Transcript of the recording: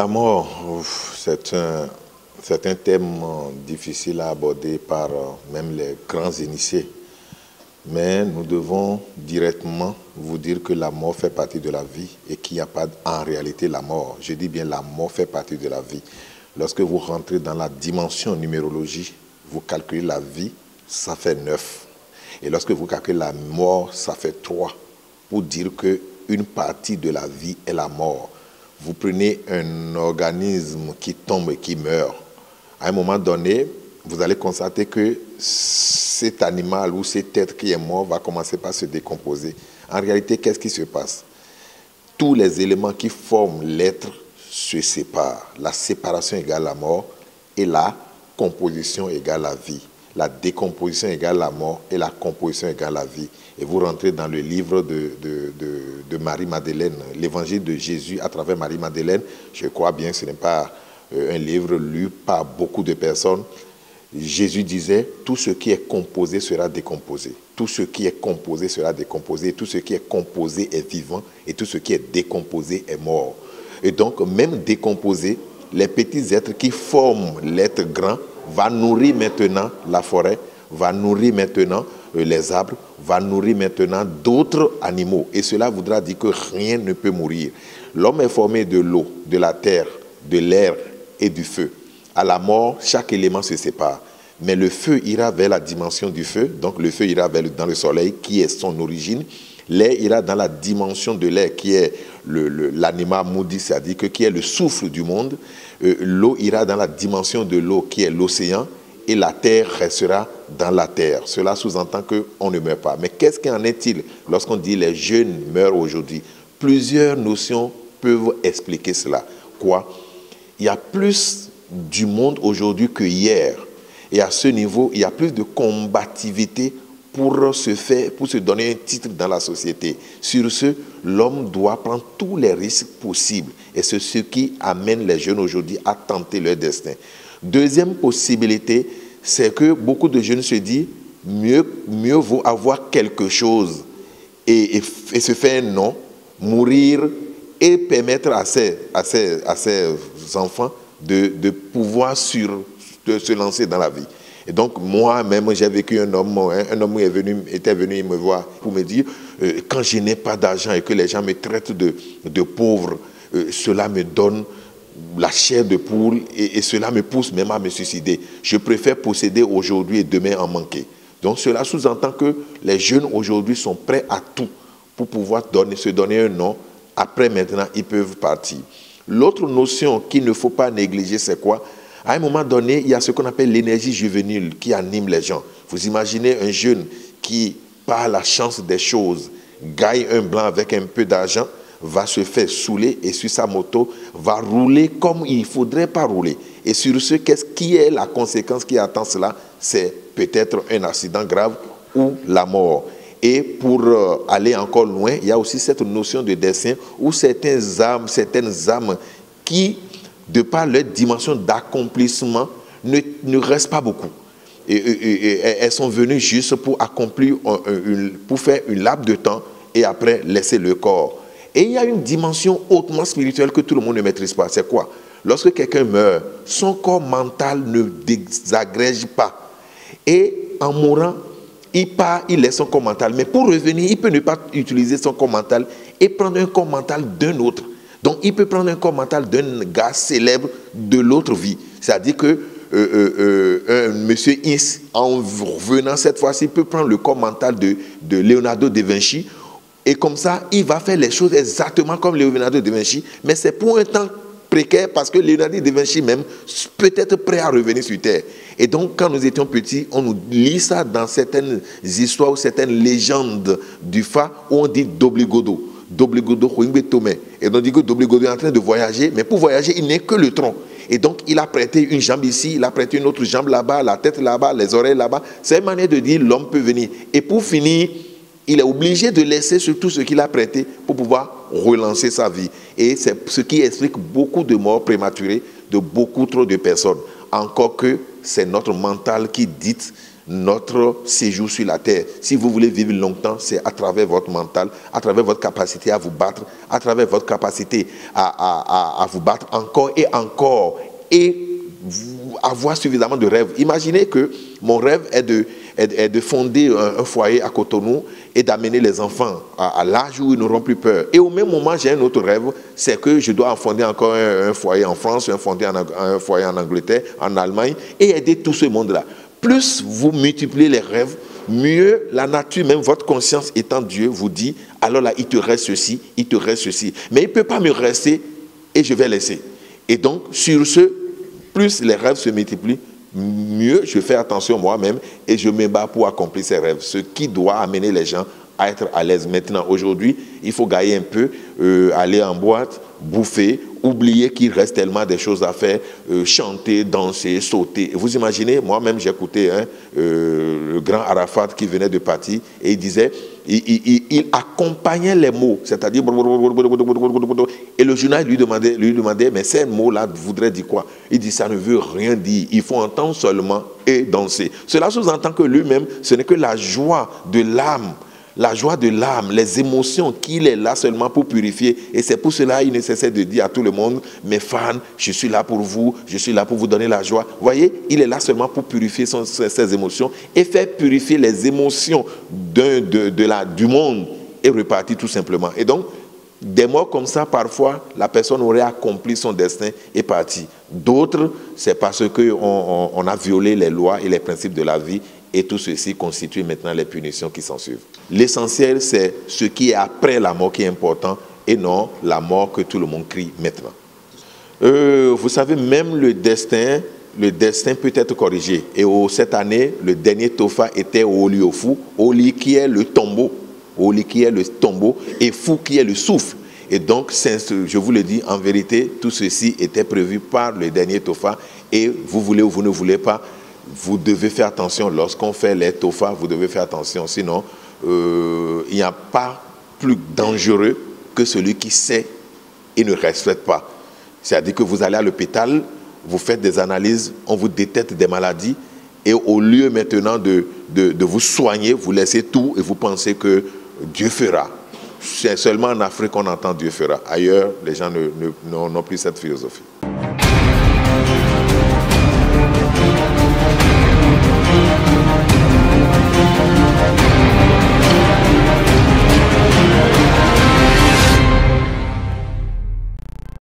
La mort, c'est un thème difficile à aborder par même les grands initiés. Mais nous devons directement vous dire que la mort fait partie de la vie et qu'il n'y a pas en réalité la mort. Je dis bien la mort fait partie de la vie. Lorsque vous rentrez dans la dimension numérologie, vous calculez la vie, ça fait 9. Et lorsque vous calculez la mort, ça fait 3. Pour dire qu'une partie de la vie est la mort. Vous prenez un organisme qui tombe et qui meurt. À un moment donné, vous allez constater que cet animal ou cet être qui est mort va commencer par se décomposer. En réalité, qu'est-ce qui se passe? Tous les éléments qui forment l'être se séparent. La séparation égale la mort et la composition égale la vie. La décomposition égale la mort et la composition égale la vie. Et vous rentrez dans le livre de Marie-Madeleine, l'évangile de Jésus à travers Marie-Madeleine. Je crois bien que ce n'est pas un livre lu par beaucoup de personnes. Jésus disait, tout ce qui est composé sera décomposé. Tout ce qui est composé sera décomposé. Tout ce qui est composé est vivant et tout ce qui est décomposé est mort. Et donc, même décomposé, les petits êtres qui forment l'être grand va nourrir maintenant la forêt, va nourrir maintenant les arbres, va nourrir maintenant d'autres animaux. Et cela voudra dire que rien ne peut mourir. L'homme est formé de l'eau, de la terre, de l'air et du feu. À la mort, chaque élément se sépare. Mais le feu ira vers la dimension du feu, donc le feu ira dans le soleil, qui est son origine. L'air ira dans la dimension de l'air, qui est l'anima moudi, c'est-à-dire qui est le souffle du monde. L'eau ira dans la dimension de l'eau, qui est l'océan. Et la terre restera dans la terre. Cela sous-entend qu'on ne meurt pas. Mais qu'est-ce qu'en est-il lorsqu'on dit les jeunes meurent aujourd'hui? Plusieurs notions peuvent expliquer cela. Quoi? Il y a plus du monde aujourd'hui que hier. Et à ce niveau, il y a plus de combativité pour se donner un titre dans la société. Sur ce, l'homme doit prendre tous les risques possibles. Et c'est ce qui amène les jeunes aujourd'hui à tenter leur destin. Deuxième possibilité, c'est que beaucoup de jeunes se disent mieux vaut avoir quelque chose et se faire un nom, mourir et permettre à ces enfants de pouvoir de se lancer dans la vie. Et donc, moi-même, j'ai vécu un homme était venu me voir pour me dire quand je n'ai pas d'argent et que les gens me traitent de pauvre, cela me donne la chair de poule et cela me pousse même à me suicider. Je préfère posséder aujourd'hui et demain en manquer. Donc, cela sous-entend que les jeunes aujourd'hui sont prêts à tout pour pouvoir se donner un nom. Après, maintenant, ils peuvent partir. L'autre notion qu'il ne faut pas négliger, c'est quoi? À un moment donné, il y a ce qu'on appelle l'énergie juvénile qui anime les gens. Vous imaginez un jeune qui, par la chance des choses, gagne un blanc avec un peu d'argent, va se faire saouler et sur sa moto, va rouler comme il ne faudrait pas rouler. Et sur ce, qu'est-ce qui est la conséquence qui attend cela? C'est peut-être un accident grave ou la mort. Et pour aller encore loin, il y a aussi cette notion de destin où certaines âmes qui, de par leur dimension d'accomplissement, ne restent pas beaucoup. Et elles sont venues juste pour accomplir, pour faire une laps de temps et après laisser le corps. Et il y a une dimension hautement spirituelle que tout le monde ne maîtrise pas. C'est quoi? Lorsque quelqu'un meurt, son corps mental ne désagrège pas. Et en mourant, il part, il laisse son corps mental. Mais pour revenir, il peut ne pas utiliser son corps mental et prendre un corps mental d'un autre. Donc, il peut prendre un corps mental d'un gars célèbre de l'autre vie. C'est-à-dire que monsieur Is, en revenant cette fois-ci, peut prendre le corps mental de Leonardo da Vinci. Et comme ça, il va faire les choses exactement comme Leonardo da Vinci. Mais c'est pour un temps précaire parce que Leonardo da Vinci même peut être prêt à revenir sur Terre. Et donc, quand nous étions petits, on nous lit ça dans certaines histoires ou certaines légendes du Fa où on dit Dobligodo. Dobligodo, Tomé. Et on dit que Dobligodo est en train de voyager, mais pour voyager, il n'est que le tronc. Et donc, il a prêté une jambe ici, il a prêté une autre jambe là-bas, la tête là-bas, les oreilles là-bas. C'est une manière de dire l'homme peut venir. Et pour finir, il est obligé de laisser sur tout ce qu'il a prêté pour pouvoir relancer sa vie. Et c'est ce qui explique beaucoup de morts prématurées de beaucoup trop de personnes. Encore que c'est notre mental qui dicte notre séjour sur la terre. Si vous voulez vivre longtemps, c'est à travers votre mental, à travers votre capacité à vous battre, à travers votre capacité à vous battre encore et encore, et avoir suffisamment de rêves. Imaginez que mon rêve est de fonder un foyer à Cotonou et d'amener les enfants à l'âge où ils n'auront plus peur. Et au même moment, j'ai un autre rêve, c'est que je dois fonder encore un foyer en France, un foyer en Angleterre, en Allemagne, et aider tout ce monde-là. Plus vous multipliez les rêves, mieux la nature, même votre conscience étant Dieu, vous dit, alors là, il te reste ceci, il te reste ceci. Mais il ne peut pas me rester et je vais laisser. Et donc, sur ce, plus les rêves se multiplient, mieux je fais attention moi-même et je me bats pour accomplir ces rêves. Ce qui doit amener les gens à être à l'aise. Maintenant, aujourd'hui, il faut gagner un peu, aller en boîte, bouffer, oublier qu'il reste tellement des choses à faire, chanter, danser, sauter. Vous imaginez, moi-même j'écoutais le grand Arafat qui venait de partir et il disait, il accompagnait les mots, c'est-à-dire, et le journal lui demandait, mais ces mots-là voudraient dire quoi? Il dit, ça ne veut rien dire, il faut entendre seulement et danser. Cela sous-entend que lui-même, ce n'est que la joie de l'âme, les émotions qu'il est là seulement pour purifier. Et c'est pour cela qu'il est nécessaire de dire à tout le monde, mes fans, je suis là pour vous, je suis là pour vous donner la joie. Vous voyez, il est là seulement pour purifier ses émotions et faire purifier les émotions du monde et repartir tout simplement. Et donc, des mots comme ça, parfois, la personne aurait accompli son destin et parti. D'autres, c'est parce qu'on a violé les lois et les principes de la vie. Et tout ceci constitue maintenant les punitions qui s'en suivent. L'essentiel, c'est ce qui est après la mort qui est important et non la mort que tout le monde crie maintenant. Vous savez, même le destin peut être corrigé. Et cette année, le dernier Tofa était au Oli Ofu, Oli qui est le tombeau, Oli qui est le tombeau et Fou qui est le souffle. Et donc, je vous le dis, en vérité, tout ceci était prévu par le dernier Tofa et vous voulez ou vous ne voulez pas, vous devez faire attention lorsqu'on fait les Tofa, vous devez faire attention, sinon il n'y a pas plus dangereux que celui qui sait et ne respecte pas. C'est-à-dire que vous allez à l'hôpital, vous faites des analyses, on vous détecte des maladies et au lieu maintenant de vous soigner, vous laissez tout et vous pensez que Dieu fera. C'est seulement en Afrique qu'on entend Dieu fera. Ailleurs, les gens n'ont plus cette philosophie.